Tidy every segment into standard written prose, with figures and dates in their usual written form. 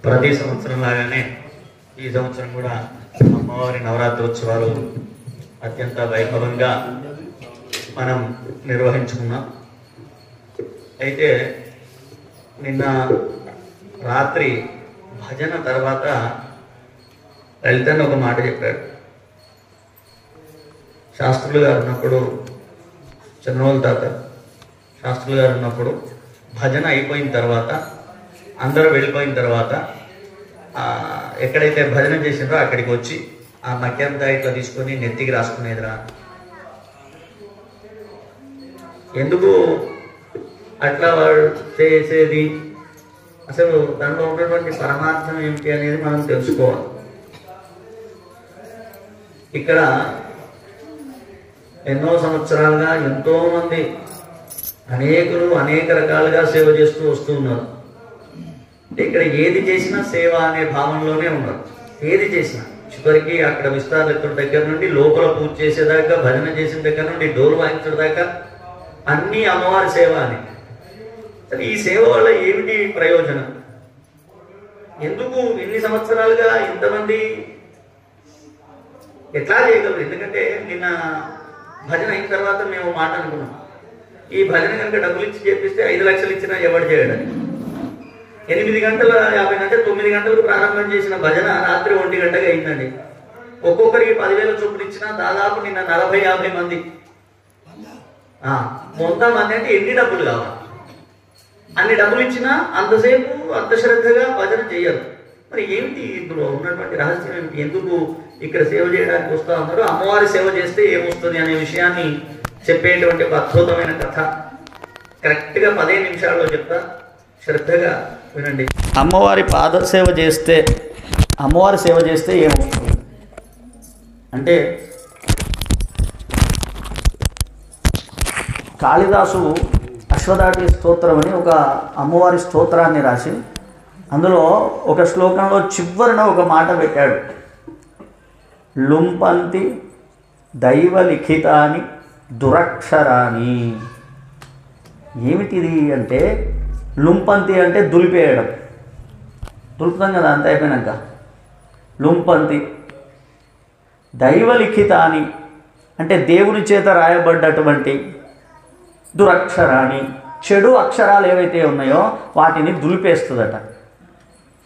ప్రతి సంవత్సరం లాగానే ఈ సంవత్సరం కూడా అమ్మవారి నవరాత్రోత్సవాలు అత్యంత వైభవంగా మనం నిర్వహించుకున్నాం. అయితే నిన్న రాత్రి భజన తర్వాత లలితన్న ఒక మాట చెప్పాడు. శాస్త్రులు గారు ఉన్నప్పుడు, చంద్రమౌళి తాత శాస్త్రులు గారు ఉన్నప్పుడు భజన అయిపోయిన తర్వాత అందరూ వెళ్ళిపోయిన తర్వాత ఎక్కడైతే భజన చేసిండ్రో అక్కడికి వచ్చి ఆ మక్యంతా ఇట్లా తీసుకొని నెత్తికి రాసుకునేదిరా. ఎందుకు అట్లా వాడు చేసేది, అసలు దాంట్లో ఉన్నటువంటి పరమార్థం ఏమిటి అనేది మనం తెలుసుకోవాలి. ఇక్కడ ఎన్నో సంవత్సరాలుగా ఎంతో మంది అనేకులు అనేక రకాలుగా సేవ చేస్తూ వస్తూ ఉన్నారు. ఇక్కడ ఏది చేసినా సేవ అనే భావంలోనే ఉన్నారు. ఏది చేసినా చివరికి అక్కడ విస్తారతుడి దగ్గర నుండి లోపల పూజ చేసేదాకా, భజన చేసిన దగ్గర నుండి డోలు వాయించడం దాకా అన్నీ అమ్మవారి సేవ అని. ఈ సేవ వల్ల ఏమిటి ప్రయోజనం? ఎందుకు ఇన్ని సంవత్సరాలుగా ఇంతమంది ఎట్లా చేయగలరు? ఎందుకంటే నిన్న భజన అయిన తర్వాత మేము మాట అనుకున్నాం, ఈ భజన కనుక డబ్బులు ఇచ్చి చేపిస్తే 5 లక్షలు ఇచ్చినా ఎవరు చేయడని. 8 గంటల 50 అంటే 9 గంటలకు ప్రారంభం చేసిన భజన రాత్రి 1 గంటగా అయిందండి. ఒక్కొక్కరికి 10,000 చొప్పులు ఇచ్చినా దాదాపు నిన్న 40-50 మంది. 100 మంది అంటే ఎన్ని డబ్బులు కావాలి? అన్ని డబ్బులు ఇచ్చినా అంతసేపు అంత శ్రద్ధగా భజన చేయరు. మరి ఏమిటి ఇందులో ఉన్నటువంటి రహస్యం ఏమిటి? ఎందుకు ఇక్కడ సేవ చేయడానికి వస్తా ఉన్నారు? అమ్మవారి సేవ చేస్తే ఏమొస్తుంది అనే విషయాన్ని చెప్పేటువంటి ఒక అద్భుతమైన కథ కరెక్ట్గా 15 నిమిషాల్లో చెప్తా, శ్రద్ధగా వినండి. అమ్మవారి సేవ చేస్తే ఏమొస్తుంది అంటే, కాళిదాసు అశ్వదాటి స్తోత్రం అని ఒక అమ్మవారి స్తోత్రాన్ని రాసి అందులో ఒక శ్లోకంలో చివరన ఒక మాట పెట్టాడు. లుంపంతి దైవలిఖితాని దురక్షరాని. ఏమిటిది అంటే, లుంపంతి అంటే దులిపేయడం, దులుపుతాం కదా అంత అయిపోయినాక. లుంపంతి దైవలిఖితాని అంటే దేవుని చేత రాయబడ్డటువంటి, దురక్షరాని చెడు అక్షరాలు ఏవైతే ఉన్నాయో వాటిని దులిపేస్తుందట.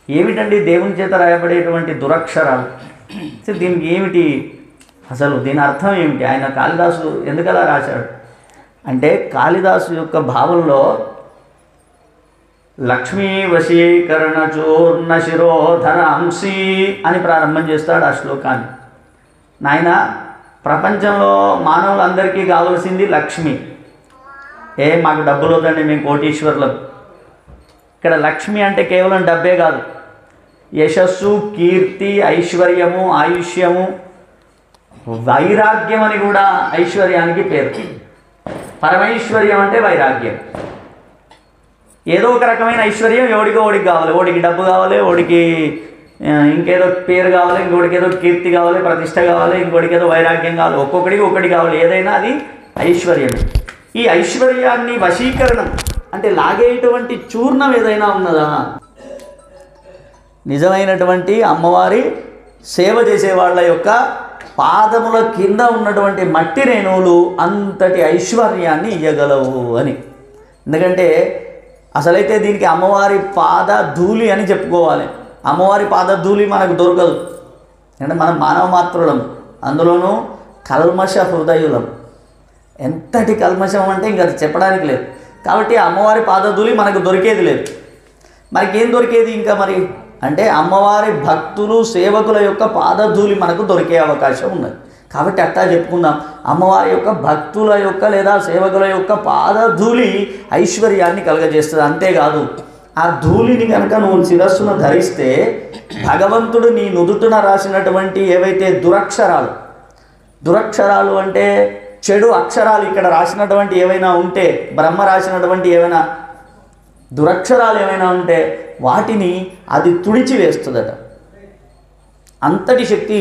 ఏమిటండి దేవుని చేత రాయబడేటువంటి దురక్షరాలు? దీనికి ఏమిటి అసలు, దీని అర్థం ఏమిటి? ఆయన కాళిదాసు ఎందుకలా రాశాడు అంటే, కాళిదాసు యొక్క భావంలో లక్ష్మీ వశీకరణ చూర్ణ శిరోధరాంసి అని ప్రారంభం చేస్తాడు ఆ శ్లోకాన్ని. నాయన, ప్రపంచంలో మానవులందరికీ కావలసింది లక్ష్మి. మాకు డబ్బులు వద్దండి, మేము కోటీశ్వరులం. ఇక్కడ లక్ష్మి అంటే కేవలం డబ్బే కాదు, యశస్సు, కీర్తి, ఐశ్వర్యము, ఆయుష్యము, వైరాగ్యం అని కూడా ఐశ్వర్యానికి పేరు. పరమైశ్వర్యం అంటే వైరాగ్యం. ఏదో ఒక రకమైన ఐశ్వర్యం ఓడికి కావాలి. ఓడికి డబ్బు కావాలి, ఓడికి ఇంకేదో పేరు కావాలి, ఇంకోటికి ఏదో కీర్తి కావాలి, ప్రతిష్ట కావాలి, ఇంకోటికి ఏదో వైరాగ్యం కావాలి. ఒక్కొక్కడికి ఒకటి కావాలి. ఏదైనా అది ఐశ్వర్యం. ఈ ఐశ్వర్యాన్ని వశీకరణం అంటే లాగేటువంటి చూర్ణం ఏదైనా ఉన్నదా? నిజమైనటువంటి అమ్మవారి సేవ చేసే వాళ్ళ యొక్క పాదముల కింద ఉన్నటువంటి మట్టి రేణువులు అంతటి ఐశ్వర్యాన్ని ఇయ్యగలవు అని. ఎందుకంటే అసలైతే దీనికి అమ్మవారి పాద ధూళి అని చెప్పుకోవాలి. అమ్మవారి పాద ధూళి మనకు దొరకదు, అంటే మనం మానవ మాత్రులం, అందులోనూ కల్మష హృదయులం. ఎంతటి కల్మషం అంటే ఇంకా అది చెప్పడానికి లేదు. కాబట్టి అమ్మవారి పాదధూళి మనకు దొరికేది లేదు. మనకేం దొరికేది ఇంకా మరి అంటే, అమ్మవారి భక్తులు సేవకుల యొక్క పాదధూళి మనకు దొరికే అవకాశం ఉన్నది. కాబట్టి అట్టా చెప్పుకుందాం, అమ్మవారి యొక్క భక్తుల యొక్క లేదా సేవకుల యొక్క పాదధూళి ఐశ్వర్యాన్ని కలుగజేస్తుంది. అంతేకాదు, ఆ ధూళిని కనుక నువ్వు శిరస్సున ధరిస్తే భగవంతుడు నీ నుదుటున రాసినటువంటి ఏవైతే దురక్షరాలు అంటే చెడు అక్షరాలు ఇక్కడ రాసినటువంటి ఏవైనా ఉంటే, బ్రహ్మ రాసినటువంటి ఏవైనా దురక్షరాలు ఏమైనా ఉంటే వాటిని అది తుడిచివేస్తుందట. అంతటి శక్తి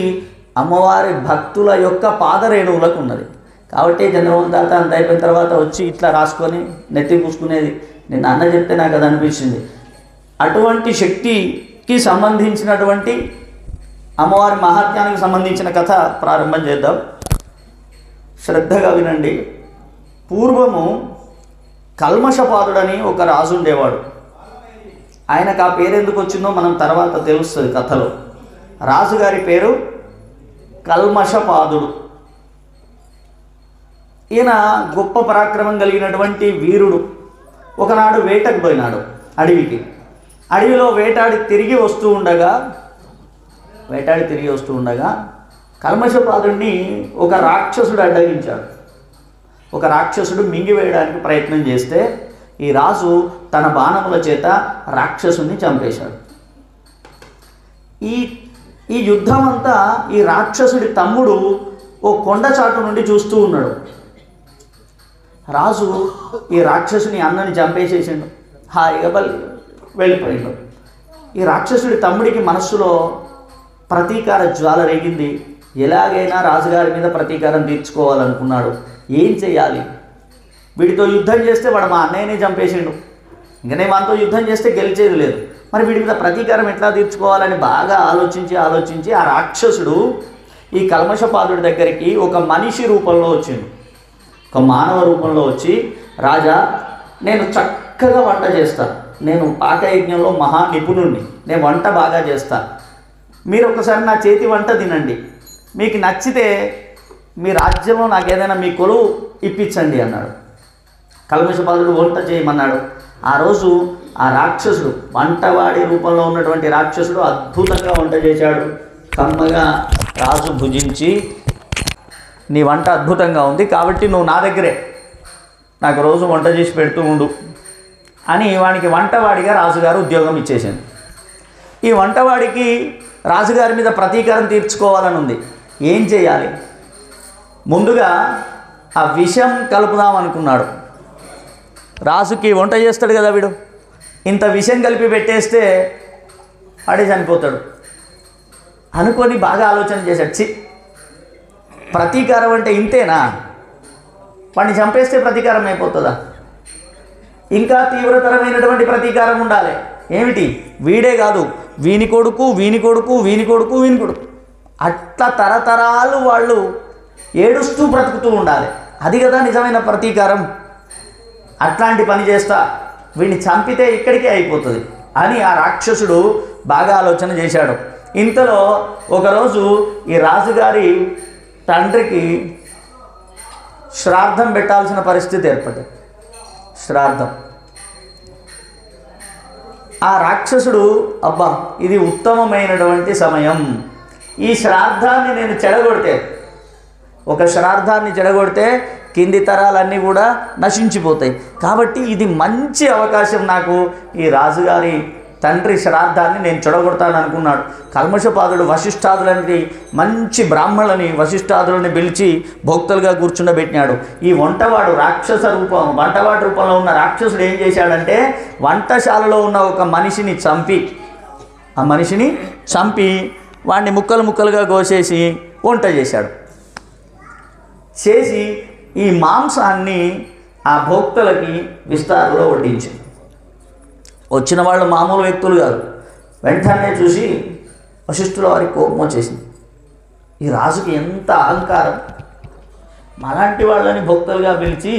అమ్మవారి భక్తుల యొక్క పాదరేణువులకు ఉన్నది. కాబట్టి చంద్రమోహన్ తాత అంత అయిపోయిన తర్వాత వచ్చి ఇట్లా రాసుకొని నెత్తి పూసుకునేది. నిన్న అన్న చెప్తే నాకు అది అనిపించింది. అటువంటి శక్తి రాజుకి సంబంధించినటువంటి అమ్మవారి మహాత్మ్యానికి సంబంధించిన కథ ప్రారంభం చేద్దాం. శ్రద్ధగా వినండి. పూర్వము కల్మషపాదుడని ఒక రాజు ఉండేవాడు. ఆయనకు ఆ పేరు ఎందుకు వచ్చిందో మనం తర్వాత తెలుస్తుంది కథలో. రాజుగారి పేరు కల్మషపాదుడు. ఈయన గొప్ప పరాక్రమం కలిగినటువంటి వీరుడు. ఒకనాడు వేటకు పోయినాడు అడవికి. అడవిలో వేటాడి తిరిగి వస్తూ ఉండగా కల్మషపాదుడిని ఒక రాక్షసుడు అడ్డగించాడు. ఒక రాక్షసుడు మింగివేయడానికి ప్రయత్నం చేస్తే ఈ రాజు తన బాణముల చేత రాక్షసుని చంపేశాడు. ఈ యుద్ధం అంతా ఈ రాక్షసుడి తమ్ముడు ఓ కొండ చాటు నుండి చూస్తూ ఉన్నాడు. రాజు ఈ రాక్షసుని అన్నని చంపేసేసిండు, హాయిగా వెళ్ళిపోయిండు. ఈ రాక్షసుడి తమ్ముడికి మనస్సులో ప్రతీకార జ్వాల రేగింది. ఎలాగైనా రాజుగారి మీద ప్రతీకారం తీర్చుకోవాలనుకున్నాడు. ఏం చేయాలి? వీడితో యుద్ధం చేస్తే వాడు మా అన్నయ్యనే చంపేసిండు, ఇంకా నేను వాడితో యుద్ధం చేస్తే గెలిచేది లేదు, మరి వీడి మీద ప్రతీకారం ఎట్లా తీర్చుకోవాలని బాగా ఆలోచించి ఆ రాక్షసుడు ఈ కల్మషపాదుడి దగ్గరికి ఒక మనిషి రూపంలో వచ్చిండు. ఒక మానవ రూపంలో వచ్చి, రాజా, నేను చక్కగా వంట చేస్తాను, నేను పాకయజ్ఞంలో మహా నిపుణుణ్ణి, నేను వంట బాగా చేస్తాను, మీరు ఒకసారి నా చేతి వంట తినండి, మీకు నచ్చితే మీ రాజ్యంలో నాకు ఏదైనా మీ కొలువు ఇప్పించండి అన్నాడు. కల్మషపాదుడు వంట చేయమన్నాడు. ఆ రోజు ఆ రాక్షసుడు, వంటవాడి రూపంలో ఉన్నటువంటి రాక్షసుడు అద్భుతంగా వంట చేశాడు. కమ్మగా రాజు భుజించి, నీ వంట అద్భుతంగా ఉంది కాబట్టి నువ్వు నా దగ్గరే నాకు రోజు వంట చేసి పెడుతూ ఉండు అని వానికి వంటవాడిగా రాజుగారు ఉద్యోగం ఇచ్చేసింది. ఈ వంటవాడికి రాజుగారి మీద ప్రతీకారం తీర్చుకోవాలని ఉంది. ఏం చేయాలి? ముందుగా ఆ విషం కలుపుదాం అనుకున్నాడు. రాజుకి వంట చేస్తాడు కదా వీడు, ఇంత విషం కలిపి పెట్టేస్తే వాడే చనిపోతాడు అనుకొని బాగా ఆలోచన చేశాడు. ప్రతీకారం అంటే ఇంతేనా? వాడిని చంపేస్తే ప్రతీకారం అయిపోతుందా? ఇంకా తీవ్రతరమైనటువంటి ప్రతీకారం ఉండాలి. ఏమిటి? వీడే కాదు, వీని కొడుకు, వీని కొడుకు, వీని కొడుకు, వీని కొడుకు, అట్లా తరతరాలు వాళ్ళు ఏడుస్తూ బ్రతుకుతూ ఉండాలి. అది కదా నిజమైన ప్రతీకారం. అట్లాంటి పని చేస్తా, వీడిని చంపితే ఇక్కడికే అయిపోతుంది అని ఆ రాక్షసుడు బాగా ఆలోచన చేశాడు. ఇంతలో ఒకరోజు ఈ రాజుగారి తండ్రికి శ్రాద్ధం పెట్టాల్సిన పరిస్థితి ఏర్పడింది. శ్రాద్ధం. ఆ రాక్షసుడు, అబ్బా ఇది ఉత్తమమైనటువంటి సమయం, ఈ శ్రాద్ధాన్ని నేను చెడగొడితే, ఒక శ్రాద్ధాన్ని చెడగొడితే కింది తరాలన్నీ కూడా నశించిపోతాయి, కాబట్టి ఇది మంచి అవకాశం నాకు, ఈ రాజుగారి తండ్రి శ్రాద్ధాన్ని నేను చెడగొడతాను అనుకున్నాడు. కల్మషపాదుడు వశిష్ఠాదులని మంచి బ్రాహ్మణులని వశిష్ఠాదులని పిలిచి భోక్తలుగా కూర్చుండబెట్టినాడు. ఈ వంటవాడి రూపంలో ఉన్న రాక్షసుడు ఏం చేశాడంటే, వంటశాలలో ఉన్న ఒక మనిషిని చంపి వాడిని ముక్కలు ముక్కలుగా కోసేసి వంట చేసి ఈ మాంసాన్ని ఆ భోక్తలకి విస్తారంలో వడ్డించింది. వచ్చిన వాళ్ళు మామూలు వ్యక్తులు కాదు. వెంటనే చూసి వశిష్ఠుల వారికి కోపం వచ్చేసింది. ఈ రాజుకి ఎంత అహంకారం, మాలాంటి వాళ్ళని భోక్తలుగా పిలిచి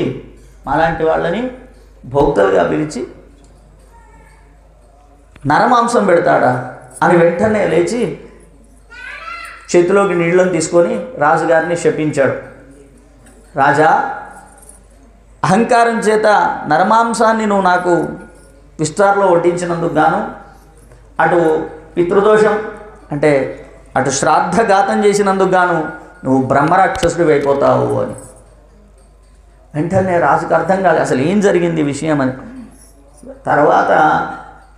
నరమాంసం పెడతాడా అని వెంటనే లేచి చేతిలోకి నీళ్ళని తీసుకొని రాజుగారిని శపించాడు. రాజా, అహంకారం చేత నరమాంసాన్ని నువ్వు నాకు విస్తారంలో వడ్డించినందుకు గాను, అటు పితృదోషం అంటే అటు శ్రాద్ధఘాతం చేసినందుకు గాను నువ్వు బ్రహ్మరాక్షసుడు అయిపోతావు అని. వెంటనే రాజుకు అర్థం కాదు అసలు ఏం జరిగింది విషయం అని. తర్వాత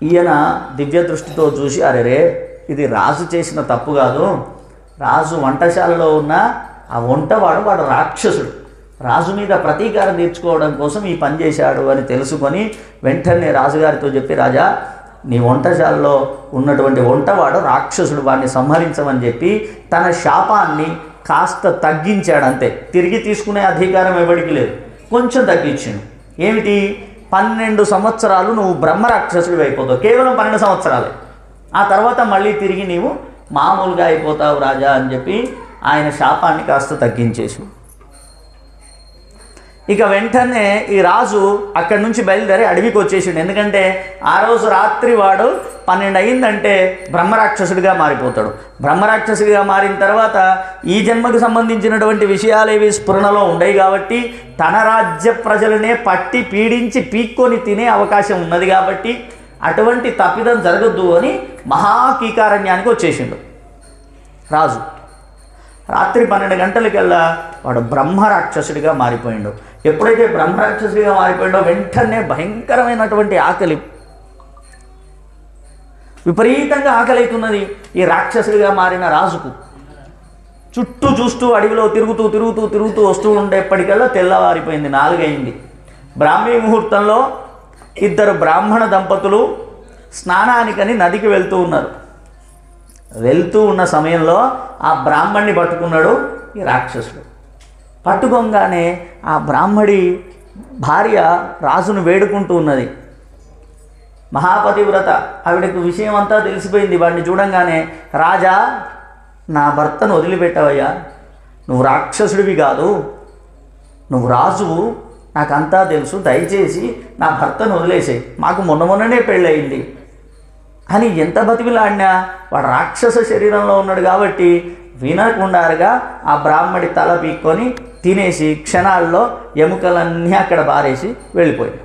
ఈయన దివ్య దృష్టితో చూసి, అరెరే ఇది రాజు చేసిన తప్పు కాదు, రాజు వంటశాలలో ఉన్న ఆ వాడు రాక్షసుడు, రాజు మీద ప్రతీకారం తీర్చుకోవడం కోసం ఈ పని చేశాడు అని తెలుసుకొని వెంటనే రాజుగారితో చెప్పి, రాజా నీ వంటశాలలో ఉన్నటువంటి వంటవాడు రాక్షసుడు, వాడిని సంహరించమని చెప్పి తన శాపాన్ని కాస్త తగ్గించాడు. అంతే, తిరిగి తీసుకునే అధికారం ఎవరికి లేదు, కొంచెం తగ్గించాడు. ఏమిటి? 12 సంవత్సరాలు నువ్వు బ్రహ్మరాక్షసుడు అయిపోతావు, కేవలం 12 సంవత్సరాలే ఆ తర్వాత మళ్ళీ తిరిగి నీవు మామూలుగా అయిపోతావు రాజా అని చెప్పి ఆయన శాపాన్ని కాస్త తగ్గించేసి, ఇక వెంటనే ఈ రాజు అక్కడి నుంచి బయలుదేరి అడవికి వచ్చేసిండు. ఎందుకంటే ఆ రోజు రాత్రి వాడు 12 అయిందంటే బ్రహ్మరాక్షసుడిగా మారిపోతాడు. బ్రహ్మరాక్షసుడిగా మారిన తర్వాత ఈ జన్మకు సంబంధించినటువంటి విషయాలేవి స్ఫురణలో ఉండవు కాబట్టి తన రాజ్య ప్రజలనే పట్టి పీడించి పీక్కొని తినే అవకాశం ఉన్నది కాబట్టి అటువంటి తప్పిదం జరగద్దు అని మహాకీకారణ్యానికి వచ్చేసిండు రాజు. రాత్రి 12 గంటలకల్లా వాడు బ్రహ్మరాక్షసుడిగా మారిపోయిండు. ఎప్పుడైతే బ్రహ్మరాక్షసుడిగా మారిపోయిండో వెంటనే భయంకరమైనటువంటి ఆకలి, విపరీతంగా ఆకలి అవుతున్నది ఈ రాక్షసుడిగా మారిన రాజుకు. చుట్టూ చూస్తూ అడవిలో తిరుగుతూ వస్తూ ఉండేప్పటికల్లా తెల్లవారిపోయింది, 4 అయింది. బ్రాహ్మీ ముహూర్తంలో 2 బ్రాహ్మణ దంపతులు స్నానానికని నదికి వెళ్తూ ఉన్నారు. వెళ్తూ ఉన్న సమయంలో ఆ బ్రాహ్మణ్ణి పట్టుకున్నాడు ఈ రాక్షసుడు. పట్టుకోగానే ఆ బ్రాహ్మడి భార్య రాజును వేడుకుంటూ ఉన్నది. మహాపతివ్రత, ఆవిడకు విషయం అంతా తెలిసిపోయింది. వాడిని చూడంగానే, రాజా నా భర్తను వదిలిపెట్టవయ్యా, నువ్వు రాక్షసుడివి కాదు, నువ్వు రాజువు, నాకంతా తెలుసు, దయచేసి నా భర్తను వదిలేసేయి, మాకు మొన్ననే పెళ్ళయింది అని ఎంత బతిమిలాడినా వాడు రాక్షస శరీరంలో ఉన్నాడు కాబట్టి వినకుండారుగా ఆ బ్రాహ్మడి తల పీక్కొని తినేసి క్షణాల్లో ఎముకలన్నీ అక్కడ బారేసి వెళ్ళిపోయాడు.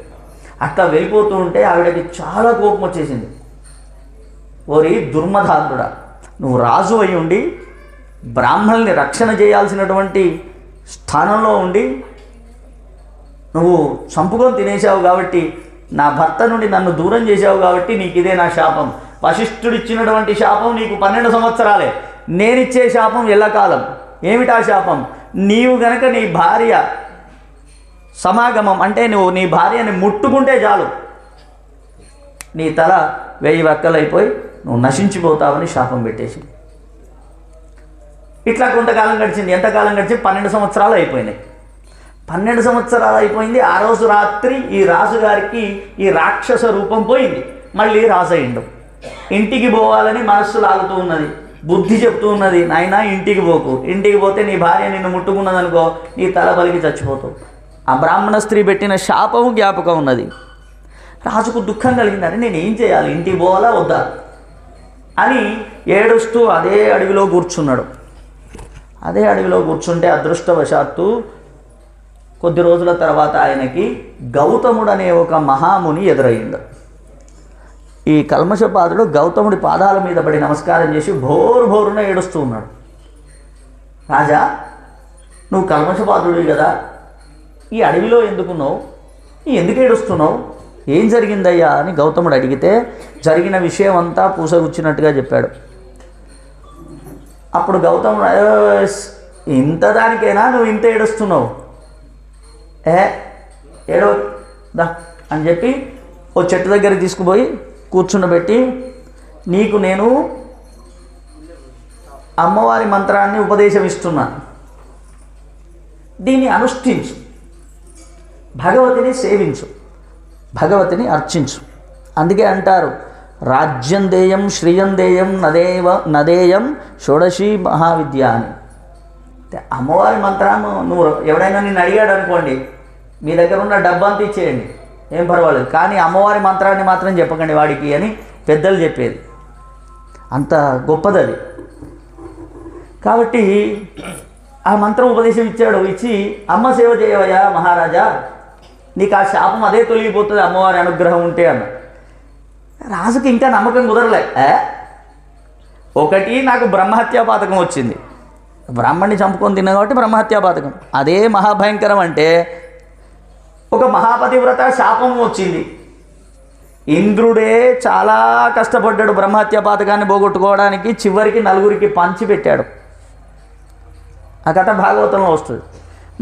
అట్లా వెళ్ళిపోతూ ఉంటే ఆవిడకి చాలా కోపం వచ్చేసింది. ఓరి దుర్మధాంతుడా, నువ్వు రాజు అయి ఉండి బ్రాహ్మణుల్ని రక్షణ చేయాల్సినటువంటి స్థానంలో ఉండి నువ్వు చంపుకొని తినేసావు కాబట్టి, నా భర్త నుండి నన్ను దూరం చేసావు కాబట్టి నీకు ఇదే నా శాపం. వశిష్ఠుడిచ్చినటువంటి శాపం నీకు 12 సంవత్సరాలే, నేనిచ్చే శాపం ఎల్లకాలం. ఏమిటా శాపం? నీవు గనక నీ భార్య సమాగమం అంటే నువ్వు నీ భార్యని ముట్టుకుంటే చాలు, నీ తల 1000 వక్కలైపోయి నువ్వు నశించిపోతావని శాపం పెట్టేసి. ఇట్లా కొంతకాలం గడిచింది. ఎంతకాలం గడిచింది? 12 సంవత్సరాలు అయిపోయినాయి. 12 సంవత్సరాలు అయిపోయింది. ఆ రోజు రాత్రి ఈ రాజుగారికి ఈ రాక్షస రూపం పోయింది, మళ్ళీ రాజు అయిండు. ఇంటికి పోవాలని మనస్సు లాగుతూ ఉన్నది, బుద్ధి చెప్తూ ఉన్నది, నాయనా ఇంటికి పోకు, ఇంటికి పోతే నీ భార్య నిన్ను ముట్టుకున్నదనుకో నీ తల బలికి చచ్చిపోతావు. ఆ బ్రాహ్మణ స్త్రీ పెట్టిన శాపం జ్ఞాపకం ఉన్నది. రాజుకు దుఃఖం కలిగిందని నేను ఏం చేయాలి, ఇంటికి పోవాలా వద్దా అని ఏడుస్తూ అదే అడవిలో కూర్చున్నాడు. అదే అడవిలో కూర్చుంటే అదృష్టవశాత్తు కొద్ది రోజుల తర్వాత ఆయనకి గౌతముడు అనే ఒక మహాముని ఎదురయ్యిండు. ఈ కల్మషపాదుడు గౌతముడి పాదాల మీద పడి నమస్కారం చేసి భోరున ఏడుస్తూ ఉన్నాడు. రాజా, నువ్వు కల్మషపాదుడివి కదా, ఈ అడవిలో ఎందుకున్నావు, ఎందుకు ఏడుస్తున్నావు, ఏం జరిగిందయ్యా అని గౌతముడు అడిగితే జరిగిన విషయం అంతా పూసగుచ్చినట్టుగా చెప్పాడు. అప్పుడు గౌతముడు, ఇంత దానికైనా నువ్వు ఇంత ఏడుస్తున్నావు, ఏడో దా అని చెప్పి ఓ చెట్టు దగ్గరికి తీసుకుపోయి కూర్చుండబెట్టి, నీకు నేను అమ్మవారి మంత్రాన్ని ఉపదేశం ఇస్తున్నాను, దీన్ని అనుష్ఠించు, భగవతిని సేవించు, భగవతిని అర్చించు. అందుకే అంటారు రాజ్యం దేయం శ్రియం దేయం నదేయం షోడశీ మహావిద్య అని. అమ్మవారి మంత్రాన్ని నువ్వు ఎవడైనా నిన్ను అడిగాడు అనుకోండి, మీ దగ్గర ఉన్న డబ్బంతా ఇచ్చేయండి, ఏం పర్వాలేదు, కానీ అమ్మవారి మంత్రాన్ని మాత్రం చెప్పకండి వాడికి అని పెద్దలు చెప్పేది. అంత గొప్పది అది. కాబట్టి ఆ మంత్రం ఉపదేశం ఇచ్చాడు. ఇచ్చి అమ్మ సేవ చేయవయ్యా మహారాజా, నీకు ఆ శాపం అదే తొలగిపోతుంది అమ్మవారి అనుగ్రహం ఉంటే అన్న. రాజుకి ఇంకా నమ్మకం కుదరలే. ఒకటి, నాకు బ్రహ్మహత్యా పాతకం వచ్చింది, బ్రాహ్మణ్ణి చంపుకొని తిన్నా కాబట్టి బ్రహ్మహత్యా పాతకం. అదే మహాభయంకరం అంటే ఒక మహాపతివ్రత శాపం వచ్చింది. ఇంద్రుడే చాలా కష్టపడ్డాడు బ్రహ్మహత్యా పాతకాన్ని పోగొట్టుకోవడానికి, చివరికి 4గురికి పంచి పెట్టాడు. ఆ కథ భాగవతంలో వస్తుంది.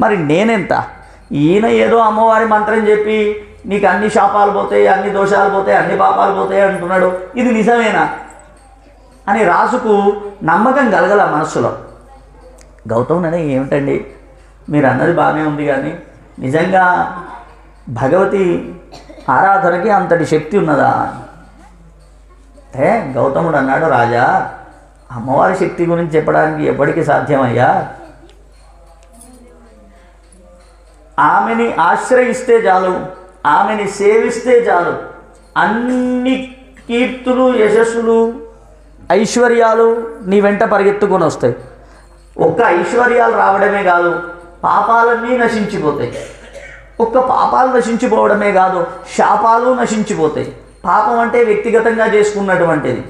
మరి నేనెంత, ఈయన ఏదో అమ్మవారి మంత్రం చెప్పి నీకు అన్ని శాపాలు పోతాయి, అన్ని దోషాలు పోతాయి, అన్ని పాపాలు పోతాయి అంటున్నాడు, ఇది నిజమేనా అని రాజుకు నమ్మకం కలగల మనస్సులో. గౌతముడు ఏమిటండి మీరు అన్నది బాగానే ఉంది, కానీ నిజంగా భగవతి ఆరాధనకి అంతటి శక్తి ఉన్నదా? గౌతముడు అన్నాడు, రాజా అమ్మవారి శక్తి గురించి చెప్పడానికి ఎప్పటికీ సాధ్యమయ్యా, ఆమెని ఆశ్రయిస్తే చాలు, ఆమెని సేవిస్తే చాలు, అన్ని కీర్తులు యశస్సులు ఐశ్వర్యాలు నీ వెంట పరిగెత్తుకొని వస్తాయి. ఒక్క ఐశ్వర్యాలు రావడమే కాదు, పాపాలన్నీ నశించిపోతాయి. ఒక్క పాపాలు నశించిపోవడమే కాదు, శాపాలు నశించిపోతాయి. పాపం అంటే వ్యక్తిగతంగా చేసుకున్నటువంటిది.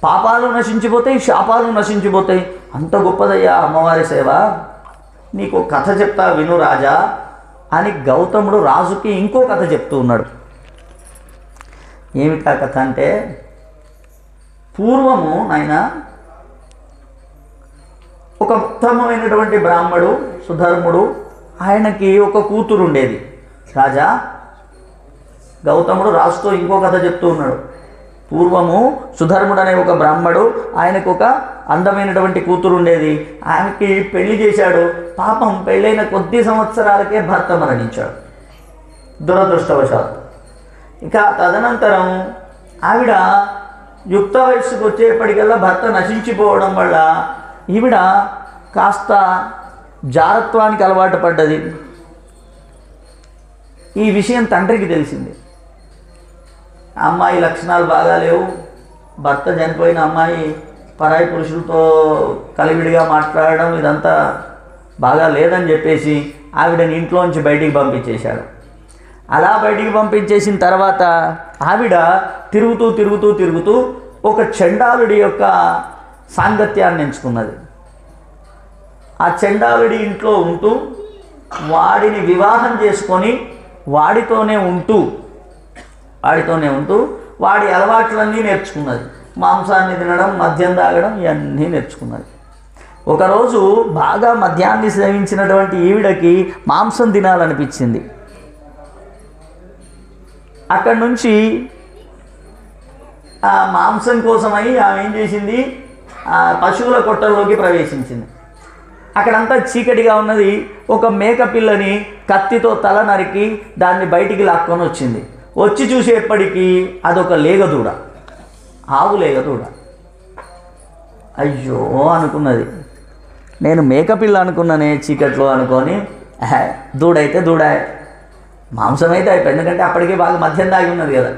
పాపాలు నశించిపోతాయి, శాపాలు నశించిపోతాయి. అంత గొప్పదయ్యా అమ్మవారి సేవ. నీకు కథ చెప్తా విను రాజా అని గౌతముడు రాజుకి ఇంకో కథ చెప్తూ ఉన్నాడు. ఏమిటా కథ అంటే, పూర్వము ఆయన ఒక ఉత్తమమైనటువంటి బ్రాహ్మడు సుధర్ముడు, ఆయనకి ఒక కూతురు ఉండేది. రాజా, గౌతముడు రాజుతో ఇంకో కథ చెప్తూ ఉన్నాడు. పూర్వము సుధర్ముడు అనే ఒక బ్రాహ్మడు, ఆయనకు ఒక అందమైనటువంటి కూతురు ఉండేది. ఆమెకి పెళ్లి చేశాడు. పాపం పెళ్ళైన కొద్ది సంవత్సరాలకే భర్త మరణించాడు దురదృష్టవశాత్తు. ఇక తదనంతరం ఆవిడ యుక్త వయస్సుకు వచ్చేప్పటికల్లా భర్త నశించిపోవడం వల్ల ఈవిడ కాస్త జారత్వానికి అలవాటు పడ్డది. ఈ విషయం తండ్రికి తెలిసింది. అమ్మాయి లక్షణాలు బాగాలేవు, భర్త చనిపోయిన అమ్మాయి పరాయి పురుషులతో కలివిడిగా మాట్లాడడం ఇదంతా బాగా లేదని చెప్పేసి ఆవిడని ఇంట్లోంచి బయటికి పంపించేశాడు. అలా బయటికి పంపించేసిన తర్వాత ఆవిడ తిరుగుతూ తిరుగుతూ తిరుగుతూ ఒక చండాలుడి యొక్క సాంగత్యాన్ని ఎంచుకున్నది. ఆ చండాలుడి ఇంట్లో ఉంటూ వాడిని వివాహం చేసుకొని వాడితోనే ఉంటూ వాడి అలవాట్లన్నీ నేర్చుకున్నది. మాంసాన్ని తినడం, మద్యం తాగడం ఇవన్నీ నేర్చుకున్నది. ఒకరోజు బాగా మద్యాన్ని సేవించినటువంటి ఈవిడకి మాంసం తినాలనిపించింది. అక్కడి నుంచి ఆ మాంసం కోసమై ఆమె ఏం చేసింది, ఆ పశువుల కొట్టంలోకి ప్రవేశించింది. అక్కడంతా చీకటిగా ఉన్నది. ఒక మేక పిల్లని కత్తితో తల నరికి దాన్ని బయటికి లాక్కొని వచ్చింది. వచ్చి చూసేప్పటికీ అదొక లేగదూడ, ఆవు లేగదూడ. అయ్యో అనుకున్నది. నేను మేకపిల్ల అనుకున్నానే చీకట్లో అనుకొని, దూడైతే దూడ, మాంసం అయితే అయిపోయి, ఎందుకంటే అప్పటికే బాగా మద్యం దాగి ఉన్నది కదా,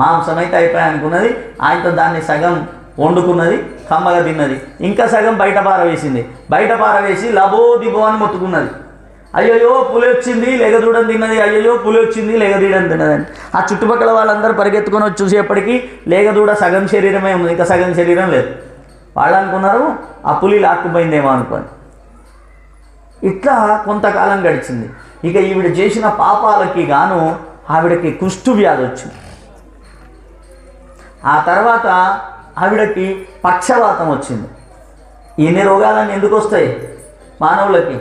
మాంసం అయితే అయిపోయి అనుకున్నది. ఆయనతో దాన్ని సగం వండుకున్నది, కమ్మగా తిన్నది. ఇంకా సగం బయట పారవేసింది. బయట పారవేసి లబో దిబో అని మొత్తుకున్నది. అయ్యయ్యో పులి వచ్చింది, లేగదూడని తిన్నది, అయ్యయ్యో పులి వచ్చింది, లేగదూడని తిన్నదని. ఆ చుట్టుపక్కల వాళ్ళందరూ పరిగెత్తుకొని వచ్చి చూసేప్పటికీ లేగదూడ సగం శరీరమే ఉంది, ఇంకా సగం శరీరం లేదు. వాళ్ళు అనుకున్నారు ఆ పులి లాక్కుపోయిందేమో అనుకొని. ఇట్లా కొంతకాలం గడిచింది. ఇక ఈవిడ చేసిన పాపాలకి గాను ఆవిడకి కుష్టు వ్యాధి వచ్చింది. ఆ తర్వాత ఆవిడకి పక్షవాతం వచ్చింది. ఇన్ని రోగాలన్నీ ఎందుకు వస్తాయి మానవులకి?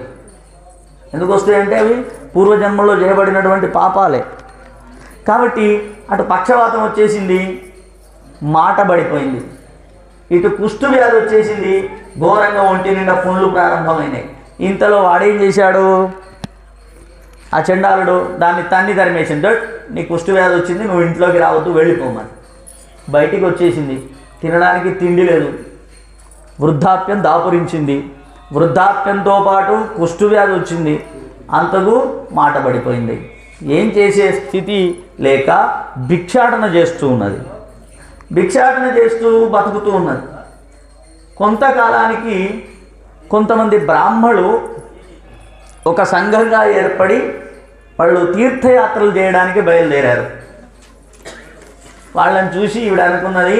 ఎందుకు వస్తాయంటే అవి పూర్వజన్మలో చేయబడినటువంటి పాపాలే. కాబట్టి అటు పక్షవాతం వచ్చేసింది, మాట పడిపోయింది. ఇటు కుష్టు వ్యాధి వచ్చేసింది, ఘోరంగా ఒంటి నిండా పుండ్లు ప్రారంభమైనాయి. ఇంతలో వాడేం చేశాడు, ఆ చండాలుడు దాన్ని తన్ని తరిమేసింది. నీ కుష్టు వ్యాధి వచ్చింది, నువ్వు ఇంట్లోకి రావద్దు, వెళ్ళిపోమని. బయటికి వచ్చేసింది. తినడానికి తిండి లేదు, వృద్ధాప్యం దాపురించింది. వృద్ధాప్యంతో పాటు కుష్టు వ్యాధి వచ్చింది, అంతకు మాట పడిపోయింది. ఏం చేసే స్థితి లేక భిక్షాటన చేస్తూ ఉన్నది. భిక్షాటన చేస్తూ బతుకుతూ ఉన్నది. కొంతకాలానికి కొంతమంది బ్రాహ్మణులు ఒక సంఘంగా ఏర్పడి వాళ్ళు తీర్థయాత్రలు చేయడానికి బయలుదేరారు. వాళ్ళని చూసి ఈవిడ అనుకున్నది,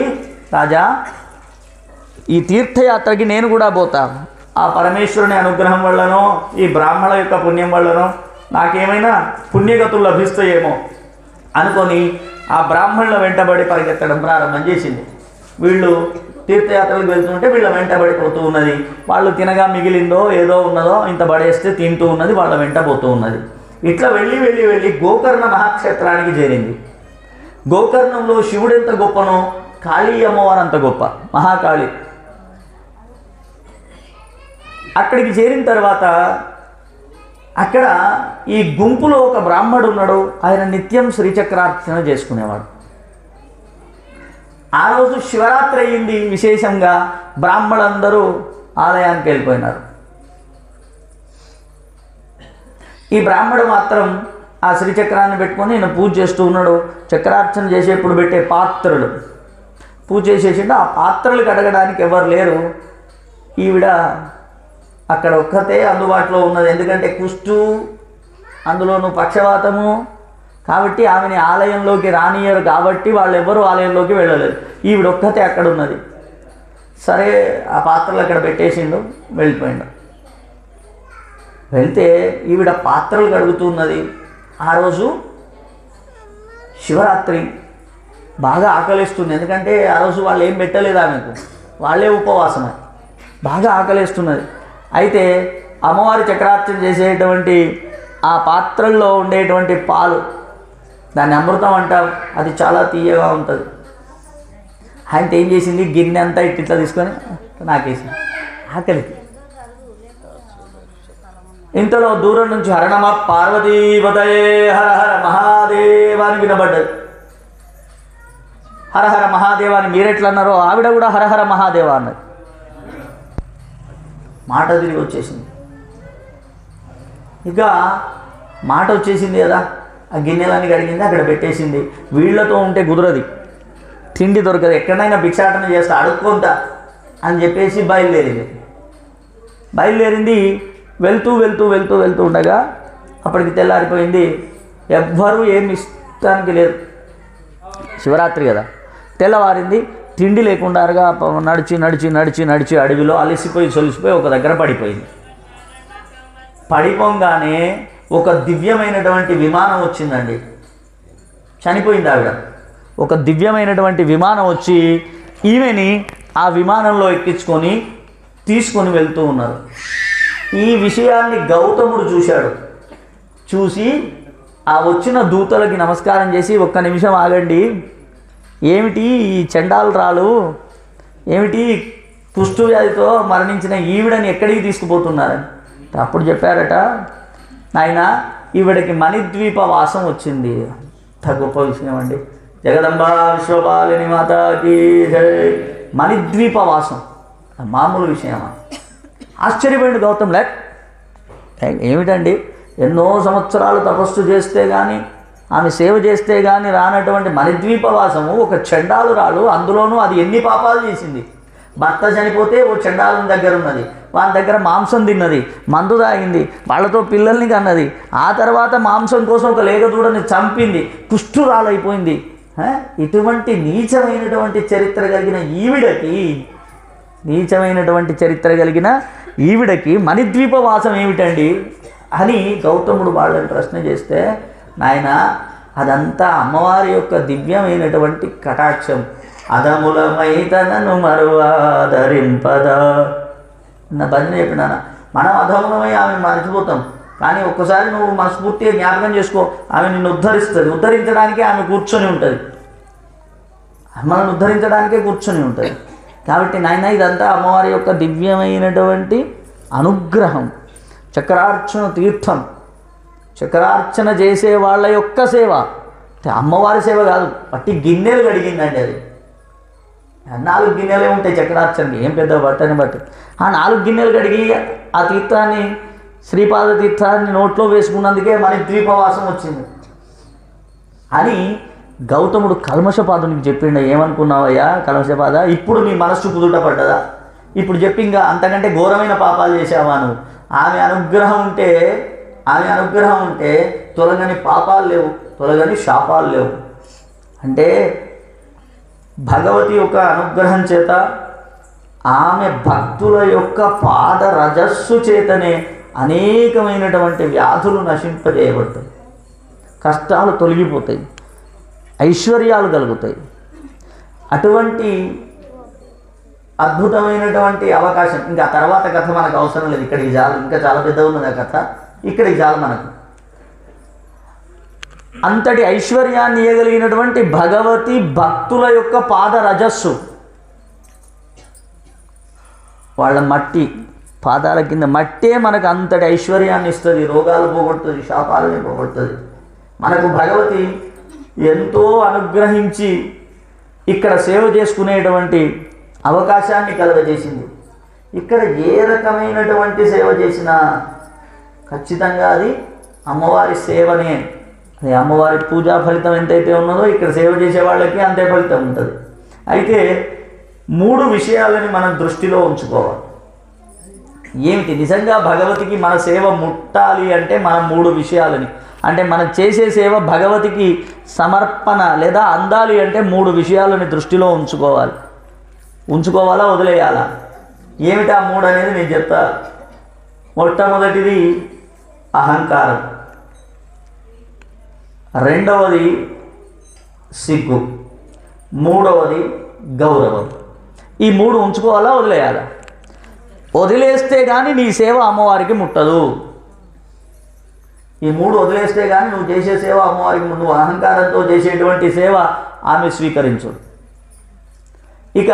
రాజా ఈ తీర్థయాత్రకి నేను కూడా పోతా, ఆ పరమేశ్వరుని అనుగ్రహం వల్లనో ఈ బ్రాహ్మణ యొక్క పుణ్యం వల్లనో నాకేమైనా పుణ్యగతులు లభిస్తాయేమో అనుకొని ఆ బ్రాహ్మణుల వెంటబడి పరిగెత్తడం ప్రారంభం చేసింది. వీళ్ళు తీర్థయాత్రలకు వెళ్తుంటే వీళ్ళ వెంటబడిపోతూ ఉన్నది. వాళ్ళు తినగా మిగిలిందో ఏదో ఉన్నదో ఇంత పడేస్తే తింటూ ఉన్నది, వాళ్ళ వెంట పోతూ ఉన్నది. ఇట్లా వెళ్ళి వెళ్ళి వెళ్ళి గోకర్ణ మహాక్షేత్రానికి చేరింది. గోకర్ణంలో శివుడు ఎంత గొప్పనో కాళీ అమ్మవారు అంత గొప్ప, మహాకాళి. అక్కడికి చేరిన తర్వాత అక్కడ ఈ గుంపులో ఒక బ్రాహ్మడు ఉన్నాడు. ఆయన నిత్యం శ్రీచక్రార్చన చేసుకునేవాడు. ఆ రోజు శివరాత్రి అయ్యింది. విశేషంగా బ్రాహ్మణులందరూ ఆలయానికి వెళ్ళిపోయినారు. ఈ బ్రాహ్మడు మాత్రం ఆ శ్రీచక్రాన్ని పెట్టుకొని నేను పూజ చేస్తూ ఉన్నాడు. చక్రార్చన చేసేప్పుడు పెట్టే పాత్రలు పూజ చేసేసిండు. ఆ పాత్రలు కడగడానికి ఎవరు లేరు. ఈవిడ అక్కడ ఒక్కతే అందుబాటులో ఉన్నది. ఎందుకంటే కుష్టు, అందులోనూ పక్షవాతము కాబట్టి ఆమెని ఆలయంలోకి రానియరు. కాబట్టి వాళ్ళు ఎవరు ఆలయంలోకి వెళ్ళలేదు. ఈవిడ ఒక్కతే అక్కడ ఉన్నది. సరే ఆ పాత్రలు అక్కడ పెట్టేసిండు, వెళ్ళిపోయిండు. వెళ్తే ఈవిడ పాత్రలు కడుగుతున్నది. ఆ రోజు శివరాత్రి, బాగా ఆకలిస్తుంది. ఎందుకంటే ఆ రోజు వాళ్ళు ఏం పెట్టలేదు ఆమెకు, వాళ్ళే ఉపవాసమే. బాగా ఆకలిస్తున్నది. అయితే అమ్మవారి చక్రార్చన చేసేటువంటి ఆ పాత్రల్లో ఉండేటువంటి పాలు, దాన్ని అమృతం అంటాం, అది చాలా తీయగా ఉంటుంది. ఆయన ఏం చేసింది, గిన్నె అంతా ఇట్లా తీసుకొని నాకేసింది ఆకలికి. ఇంతలో దూరం నుంచి హర నమ పార్వతీపతయే హర హర మహాదేవాని వినబడ్డది. హర హర మహాదేవాని మీరెట్లా అన్నారో ఆవిడ కూడా హర హర మహాదేవ అన్నది. మాట తిరిగి వచ్చేసింది. ఇక మాట వచ్చేసింది కదా, ఆ గిన్నెలన్నీ కడిగింది, అక్కడ పెట్టేసింది. వీళ్లతో ఉంటే కుదరది, తిండి దొరకదు, ఎక్కడైనా భిక్షాటన చేస్తా అడుక్కుంటా అని చెప్పేసి బయలుదేరింది. వెళ్తూ వెళ్తూ వెళ్తూ వెళ్తూ ఉండగా అప్పటికి తెల్లారిపోయింది. ఎవ్వరూ ఏమి ఇష్టానికి లేదు, శివరాత్రి కదా. తెల్లవారింది. తిండి లేకుండాగా నడిచి నడిచి నడిచి నడిచి అడవిలో అలసిపోయి సొలిసిపోయి ఒక దగ్గర పడిపోయింది. పడిపోగానే ఒక దివ్యమైనటువంటి విమానం వచ్చిందండి. చనిపోయింది ఆవిడ. ఒక దివ్యమైనటువంటి విమానం వచ్చి ఈమెని ఆ విమానంలో ఎక్కించుకొని తీసుకొని వెళ్తూ ఉన్నారు. ఈ విషయాన్ని గౌతముడు చూశాడు. చూసి ఆ వచ్చిన దూతలకి నమస్కారం చేసి, ఒక్క నిమిషం ఆగండి, ఏమిటి ఈ చండాలురాలు, ఏమిటి కుష్టు వ్యాధితో మరణించిన ఈవిడని ఎక్కడికి తీసుకుపోతున్నారని. అప్పుడు చెప్పారట, నాయన ఈవిడకి మణిద్వీప వాసం వచ్చింది. అంత గొప్ప విషయం అండి. జగదంబా విశ్వపాలిని మాతాకి జై. మణిద్వీప వాసం మామూలు విషయమా? ఆశ్చర్యపోయింది గౌతమ్. ఏమిటండి, ఎన్నో సంవత్సరాలు తపస్సు చేస్తే కానీ, ఆమె సేవ చేస్తే కానీ రానటువంటి మణిద్వీపవాసము ఒక చండాలురాలు, అందులోనూ అది ఎన్ని పాపాలు చేసింది. భర్త చనిపోతే ఓ చండాలం దగ్గర ఉన్నది, వాళ్ళ దగ్గర మాంసం తిన్నది, మందు తాగింది, వాళ్ళతో పిల్లల్ని కన్నది, ఆ తర్వాత మాంసం కోసం ఒక లేగదూడని చంపింది, కుష్ఠురాలైపోయింది. ఇటువంటి నీచమైనటువంటి చరిత్ర కలిగిన ఈవిడకి మణిద్వీపవాసం ఏమిటండి అని గౌతముడు వాళ్ళని ప్రశ్న చేస్తే, నాయన అదంతా అమ్మవారి యొక్క దివ్యమైనటువంటి కటాక్షం. అధములమైతనను మరువాదరింపదా నా భజన చెప్పినాన. మనం అధములమై ఆమె మర్చిపోతాం, కానీ ఒక్కసారి నువ్వు మనస్ఫూర్తిగా జ్ఞాపకం చేసుకో, ఆమె నిన్ను ఉద్ధరిస్తుంది. ఉద్ధరించడానికే ఆమె కూర్చొని ఉంటుంది, మనల్ని ఉద్ధరించడానికే కూర్చొని ఉంటుంది. కాబట్టి నాయన ఇదంతా అమ్మవారి యొక్క దివ్యమైనటువంటి అనుగ్రహం. చక్రార్చన తీర్థం, చక్రార్చన చేసే వాళ్ళ యొక్క సేవ, అమ్మవారి సేవ కాదు. పట్టి గిన్నెలు కడిగిందండి. అది 4 గిన్నెలే ఉంటాయి చక్రార్చనకి, ఏం పెద్ద బట్టని బట్టి ఆ 4 గిన్నెలు కడిగి ఆ తీర్థాన్ని, శ్రీపాద తీర్థాన్ని నోట్లో వేసుకున్నందుకే మనకి ద్వీపవాసం వచ్చింది అని గౌతముడు కల్మషపాదునికి చెప్పిండ. ఏమనుకున్నావయ్యా కల్మషపాద, ఇప్పుడు నీ మనస్సు కుదుట పడ్డదా? ఇప్పుడు చెప్పి ఇంకా అంతకంటే ఘోరమైన పాపాలు చేసావా నువ్వు? ఆమె అనుగ్రహం ఉంటే తొలగని పాపాలు లేవు, తొలగని శాపాలు లేవు. అంటే భగవతి యొక్క అనుగ్రహం చేత, ఆమె భక్తుల యొక్క పాద రజస్సు చేతనే అనేకమైనటువంటి వ్యాధులు నశింపజేయబడతాయి, కష్టాలు తొలగిపోతాయి, ఐశ్వర్యాలు కలుగుతాయి. అటువంటి అద్భుతమైనటువంటి అవకాశం. ఇంకా తర్వాత కథ మనకు అవసరం లేదు, ఇక్కడికి చాలు. ఇంకా చాలా పెద్ద ఉన్నది ఆ కథ, ఇక్కడికి చాలు మనకు. అంతటి ఐశ్వర్యాన్ని ఇవ్వగలిగినటువంటి భగవతి భక్తుల యొక్క పాద రజస్సు, వాళ్ళ మట్టి, పాదాల కింద మట్టే మనకు అంతటి ఐశ్వర్యాన్ని ఇస్తుంది, రోగాలు పోగొడుతుంది, శాపాలని పోగొడుతుంది. మనకు భగవతి ఎంతో అనుగ్రహించి ఇక్కడ సేవ చేసుకునేటువంటి అవకాశాన్ని కలుగజేసింది. ఇక్కడ ఏ రకమైనటువంటి సేవ చేసినా ఖచ్చితంగా అది అమ్మవారి సేవనే. అది అమ్మవారి పూజా ఫలితం ఎంతైతే ఉన్నదో ఇక్కడ సేవ చేసే వాళ్ళకి అంతే ఫలితం ఉంటుంది. అయితే 3 విషయాలని మనం దృష్టిలో ఉంచుకోవాలి. ఏమిటి? నిజంగా భగవతికి మన సేవ ముట్టాలి అంటే మనం 3 విషయాలని, అంటే మనం చేసే సేవ భగవతికి సమర్పణ లేదా అందాలి అంటే 3 విషయాలని దృష్టిలో ఉంచుకోవాలా వదిలేయాలా? ఏమిటా 3 అనేది నేను చెప్తా. మొట్టమొదటిది అహంకారం, రెండవది సిగ్గు, మూడవది గౌరవం. ఈ 3 ఉంచుకోవాలా వదిలేయాలా? వదిలేస్తే కానీ నీ సేవ అమ్మవారికి ముట్టదు. ఈ 3 వదిలేస్తే కానీ నువ్వు చేసే సేవ అమ్మవారికి నువ్వు అహంకారంతో చేసేటువంటి సేవ ఆమె స్వీకరించు. ఇక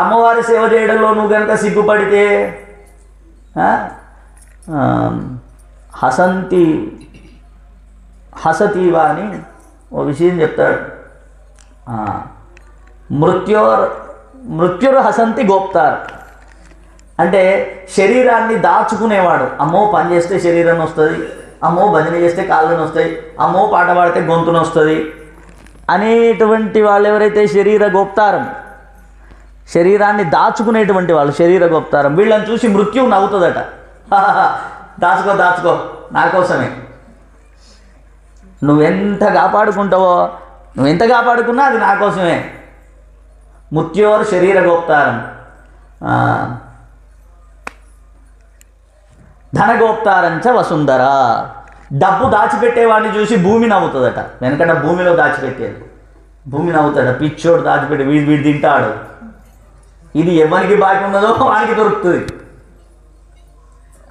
అమ్మవారి సేవ చేయడంలో నువ్వు కనుక సిగ్గుపడితే హసతీవా అని ఓ విషయం చెప్తాడు. మృత్యుర్ హసంతి గోప్తారు అంటే శరీరాన్ని దాచుకునేవాడు. అమ్మో పని చేస్తే శరీరం వస్తుంది, అమ్మో భజన చేస్తే కాళ్ళను వస్తాయి, అమ్మో పాట పాడితే గొంతును వస్తుంది అనేటువంటి వాళ్ళు ఎవరైతే శరీర గోప్తారం, శరీరాన్ని దాచుకునేటువంటి వాళ్ళు శరీర గోప్తారం, వీళ్ళని చూసి మృత్యువు నవ్వుతుందట. దాచుకో నా కోసమే. నువ్వెంత కాపాడుకుంటావో, నువ్వెంత కాపాడుకున్నా అది నా కోసమే. మృత్యోర్ శరీర గోప్తారం, ధనగోప్తారంచ వసుంధర. డబ్బు దాచిపెట్టేవాడిని చూసి భూమి నవ్వుతుందట. వెనకట భూమిలో దాచిపెట్టేది, భూమి నవ్వుతాడ. పిచ్చోడు దాచిపెట్టి వీడు తింటాడు, ఇది ఎవరికి బాకీ ఉన్నదో వానికి దొరుకుతుంది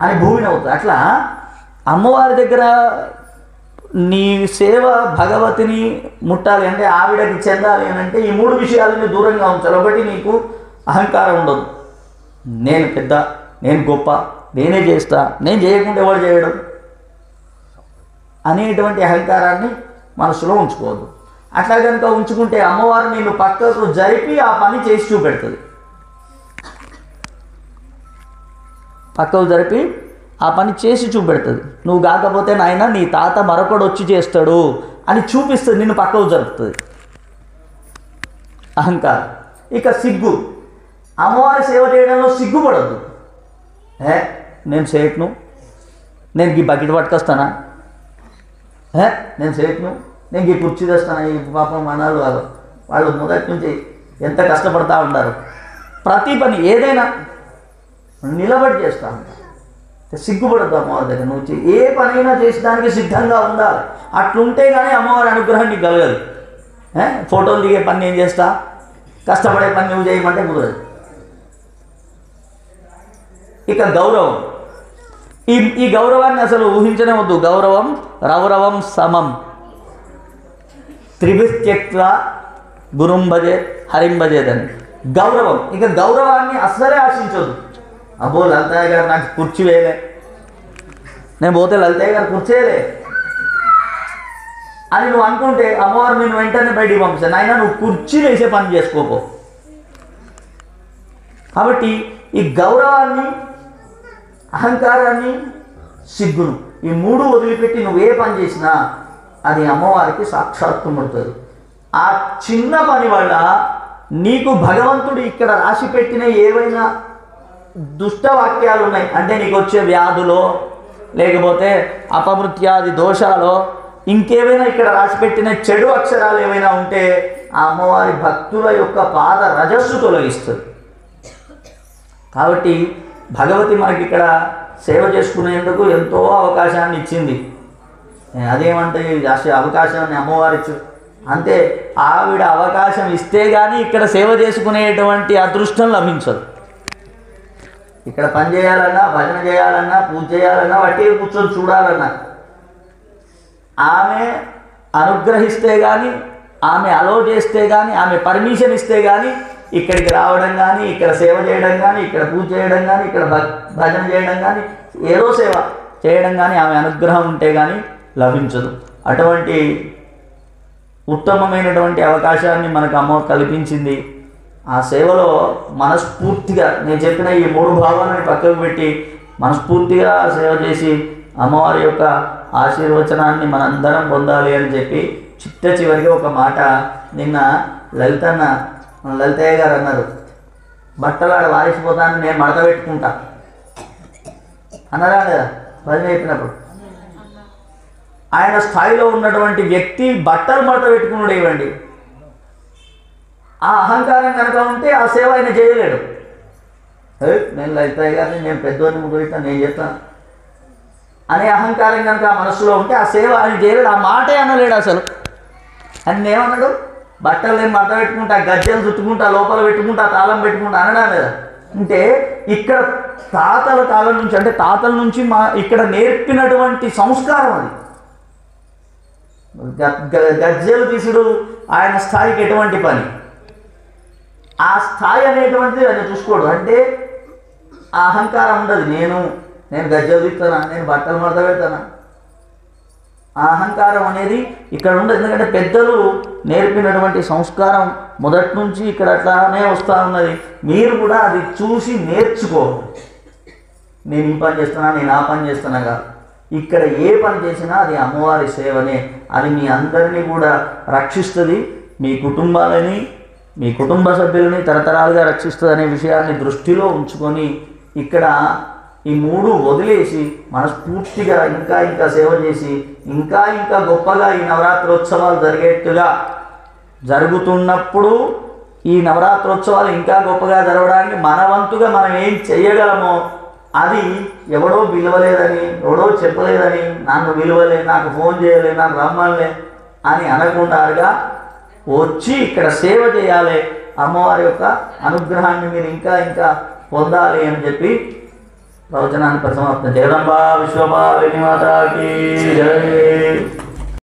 అని భూమి నవ్వుతుంది. అట్లా అమ్మవారి దగ్గర నీ సేవ భగవతిని ముట్టాలి అంటే, ఆవిడకి చెందాలి అని అంటే ఈ 3 విషయాలని దూరంగా ఉంచాలి. ఒకటి, నీకు అహంకారం ఉండదు. నేను పెద్ద, నేను గొప్ప, నేనే చేస్తా, నేను చేయకుండా ఎవరు చేయడం అనేటువంటి అహంకారాన్ని మనసులో ఉంచుకోవద్దు. అట్లా కనుక ఉంచుకుంటే అమ్మవారు నిన్ను పక్కకు జరిపి ఆ పని చేసి చూపెడుతుంది. పక్కకు జరిపి ఆ పని చేసి చూపెడుతుంది. నువ్వు కాకపోతే నాయన నీ తాత మరొకడు వచ్చి చేస్తాడు అని చూపిస్తుంది, నిన్ను పక్కకు జరుపుతుంది. అహంకారం. ఇక సిగ్గు. అమ్మవారి సేవ చేయడంలో సిగ్గుపడద్దు. నేను చేయట్ను, నేను ఈ బకెట్ పట్టుకొస్తానా, నేను చేయట్ను, నేను ఈ కుర్చీ తెస్తాను. ఈ పాపం మనాలు వాళ్ళు మొదటి నుంచి ఎంత కష్టపడతా ఉంటారు. ప్రతి పని ఏదైనా నిలబడి చేస్తూ ఉంటారు. సిగ్గుపడద్దు అమ్మవారి దగ్గర. నువ్వు ఏ పనైనా చేసేదానికి సిద్ధంగా ఉండాలి. అట్లుంటే కానీ అమ్మవారి అనుగ్రహం నీకు కలగదు. ఫోటోలు దిగే పని నేను చేస్తా, కష్టపడే పని నువ్వు చేయమంటే కుదరదు. ఇక గౌరవం. ఈ గౌరవాన్ని అసలు ఊహించనే వద్దు. గౌరవం రౌరవం సమం త్రిభిత్యక్త్వా గురుం భజేత్ హరిం భజేత్ అని గౌరవం. ఇక గౌరవాన్ని అస్సలే ఆశించొద్దు. అబ్బో లలితయ్య గారు నాకు కుర్చీ వేయలే, నేను పోతే లలితయ్య గారు కుర్చీ వేయలే అని నువ్వు అనుకుంటే అమ్మవారు నేను వెంటనే బయటికి పంపిస్తాను. అయినా నువ్వు కుర్చీ వేసే పని చేసుకోపో. కాబట్టి ఈ గౌరవాన్ని, అహంకారాన్ని, సిగ్గును, ఈ 3 వదిలిపెట్టి నువ్వు ఏ పని చేసినా అది అమ్మవారికి సాక్షాత్తు ముడుతుంది. ఆ చిన్న పని వల్ల నీకు భగవంతుడు ఇక్కడ రాసి పెట్టిన ఏవైనా దుష్టవాక్యాలు ఉన్నాయి అంటే నీకు వచ్చే వ్యాధులో, లేకపోతే అపమృత్యాది దోషాలో, ఇంకేమైనా ఇక్కడ రాసిపెట్టిన చెడు అక్షరాలు ఏమైనా ఉంటే ఆ అమ్మవారి భక్తుల యొక్క పాద రజస్సు తొలగిస్తుంది. కాబట్టి భగవతి మనకి ఇక్కడ సేవ చేసుకునేందుకు ఎంతో అవకాశాన్ని ఇచ్చింది. అదేమంటే అవకాశాన్ని అమ్మవారి అంతే. ఆవిడ అవకాశం ఇస్తే కానీ ఇక్కడ సేవ చేసుకునేటువంటి అదృష్టం లభించదు. ఇక్కడ పని చేయాలన్నా, భజన చేయాలన్నా, పూజ చేయాలన్నా, వట్టి కూర్చొని చూడాలన్నా ఆమె అనుగ్రహిస్తే కానీ, ఆమె అలో చేస్తే కానీ, ఆమె పర్మిషన్ ఇస్తే కానీ ఇక్కడికి రావడం కానీ, ఇక్కడ సేవ చేయడం కానీ, ఇక్కడ పూజ చేయడం కానీ, ఇక్కడ భజన చేయడం కానీ, ఏదో సేవ చేయడం కానీ ఆమె అనుగ్రహం ఉంటే కానీ లభించదు. అటువంటి ఉత్తమమైనటువంటి అవకాశాన్ని మనకు అమ్మ కల్పించింది. ఆ సేవలో మనస్ఫూర్తిగా నేను చెప్పిన ఈ 3 భావాలను పక్కకు పెట్టి మనస్ఫూర్తిగా సేవ చేసి అమ్మవారి యొక్క ఆశీర్వచనాన్ని మనందరం పొందాలి అని చెప్పి చివరికి ఒక మాట నిన్న లలితయ్య గారు అన్నారు, బట్టలాడ వారిసిపోతాను నేను మడత పెట్టుకుంటా అన్నారా కదా భజన చెప్పినప్పుడు. ఆయన స్థాయిలో ఉన్నటువంటి వ్యక్తి బట్టలు మడత పెట్టుకున్నాడు ఇవ్వండి. ఆ అహంకారం కనుక ఉంటే ఆ సేవ ఆయన చేయలేడు. నేను లలితయ్య గారిని నేను పెద్దోని ముగ్గురిస్తాను నేను చెప్తాను అనే అహంకారం కనుక ఆ మనసులో ఉంటే ఆ సేవ ఆయన చేయలేడు. ఆ మాటే అనలేడు అసలు. అని ఏమన్నాడు, బట్టలు నేను మడత పెట్టుకుంటా, గజ్జలు చుట్టుకుంటా, లోపల పెట్టుకుంటా, తాళం పెట్టుకుంటా అనడా లేదా. అంటే ఇక్కడ తాతల కాలం నుంచి అంటే తాతల నుంచి ఇక్కడ నేర్పినటువంటి సంస్కారం అది. గజ్జలు తీసుడు ఆయన స్థాయికి ఎటువంటి పని. ఆ స్థాయి అనేటువంటిది ఆయన చూసుకోడు. అంటే ఆ అహంకారం ఉండదు, నేను గజ్జలు తీస్తానా, నేను బట్టలు మడత పెడతానా, ఆ అహంకారం అనేది ఇక్కడ ఉండదు. ఎందుకంటే పెద్దలు నేర్పినటువంటి సంస్కారం మొదటి నుంచి ఇక్కడ అట్లానే వస్తూ ఉన్నది. మీరు కూడా అది చూసి నేర్చుకో. నేను ఈ పని చేస్తున్నా, నేను ఆ పని చేస్తున్నా కాదు. ఇక్కడ ఏ పని చేసినా అది అమ్మవారి సేవనే. అది మీ అందరినీ కూడా రక్షిస్తుంది, మీ కుటుంబాలని మీ కుటుంబ సభ్యులని తరతరాలుగా రక్షిస్తుంది అనే విషయాన్ని దృష్టిలో ఉంచుకొని ఇక్కడ ఈ 3 వదిలేసి మనస్ఫూర్తిగా ఇంకా సేవ చేసి ఇంకా గొప్పగా ఈ నవరాత్రోత్సవాలు జరుగుతున్నప్పుడు ఈ నవరాత్రోత్సవాలు ఇంకా గొప్పగా జరగడానికి మన వంతుగా మనం ఏం చేయగలమో అది ఎవడో విలువలేదని, ఎవడో చెప్పలేదని, నన్ను విలువలే, నాకు ఫోన్ చేయలే, నాకు రమ్మలే అని అనకుండాగా వచ్చి ఇక్కడ సేవ చేయాలి, అమ్మవారి యొక్క అనుగ్రహాన్ని మీరు ఇంకా పొందాలి అని చెప్పి ప్రవచనాన్ని పరిసమాప్తం. జగదంబా విశ్వభావిని మాతాకి జై.